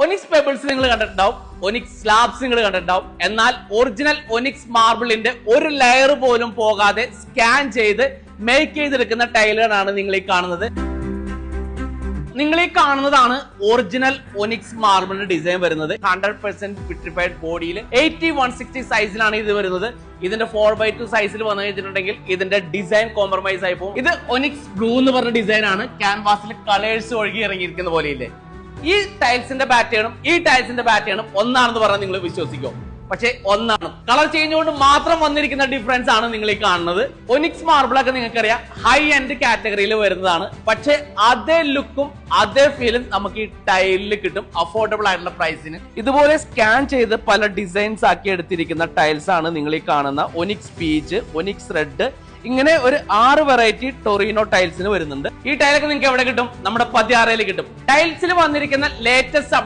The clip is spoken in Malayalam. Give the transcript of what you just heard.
ഒനിക്സ് പേബിൾസ് നിങ്ങൾ കണ്ടിട്ടുണ്ടാവും, ഒനിക്സ് സ്ലാബ്സ് നിങ്ങൾ കണ്ടിട്ടുണ്ടാവും. എന്നാൽ ഒറിജിനൽ ഒനിക്സ് മാർബിളിന്റെ ഒരു ലെയർ പോലും പോകാതെ സ്കാൻ ചെയ്ത് മേക്ക് ചെയ്തെടുക്കുന്ന ടൈലുകളാണ് നിങ്ങൾ ഈ കാണുന്നത്. നിങ്ങൾ ഈ കാണുന്നതാണ് ഒറിജിനൽ ഒനിക്സ് മാർബിളിന്റെ ഡിസൈൻ വരുന്നത്. 100% വിട്രിഫൈഡ് ബോഡിയിൽ 80-160 സൈസിലാണ് ഇത് വരുന്നത്. ഇതിന്റെ 4x2 സൈസിൽ വന്നു കഴിഞ്ഞിട്ടുണ്ടെങ്കിൽ ഇതിന്റെ ഡിസൈൻ കോംപ്രമൈസ് ആയി പോകും. ഇത് ഒനിക്സ് ബ്ലൂ എന്ന് പറഞ്ഞ ഡിസൈൻ ആണ്. ക്യാൻവാസിൽ കളേഴ്സ് ഒഴുകി ഇറങ്ങിയിരിക്കുന്ന പോലെയില്ലേ. ഈ ടൈൽസിന്റെ പാറ്റേണും ഈ ടൈൽസിന്റെ പാറ്റേണും ഒന്നാണെന്ന് പറഞ്ഞാൽ നിങ്ങൾ വിശ്വസിക്കോ? പക്ഷെ ഒന്നാണ്. കളർ ചേഞ്ച് കൊണ്ട് മാത്രം വന്നിരിക്കുന്ന ഡിഫറൻസ് ആണ് നിങ്ങൾ ഈ കാണുന്നത്. ഒനിക്സ് മാർബിൾ ഒക്കെ നിങ്ങൾക്കറിയാം ഹൈ എൻഡ് കാറ്റഗറിയിൽ വരുന്നതാണ്. പക്ഷെ അതേ ലുക്കും അതേ ഫീലും നമുക്ക് ഈ ടൈലിൽ കിട്ടും അഫോർഡബിൾ ആയിട്ടുള്ള പ്രൈസിന്. ഇതുപോലെ സ്കാൻ ചെയ്ത് പല ഡിസൈൻസ് ആക്കി എടുത്തിരിക്കുന്ന ടൈൽസ് ആണ് നിങ്ങൾ ഈ കാണുന്ന ഒനിക്സ് പീച്ച്, ഒനിക്സ് റെഡ്, ഇങ്ങനെ ഒരു 6 വെറൈറ്റി ടൊറീനോ ടൈൽസിന് വരുന്നുണ്ട്. ഈ ടൈലൊക്കെ നിങ്ങൾക്ക് എവിടെ കിട്ടും? നമ്മുടെ പതിയാറയിൽ കിട്ടും. ടൈൽസിൽ വന്നിരിക്കുന്ന ലേറ്റസ്റ്റ്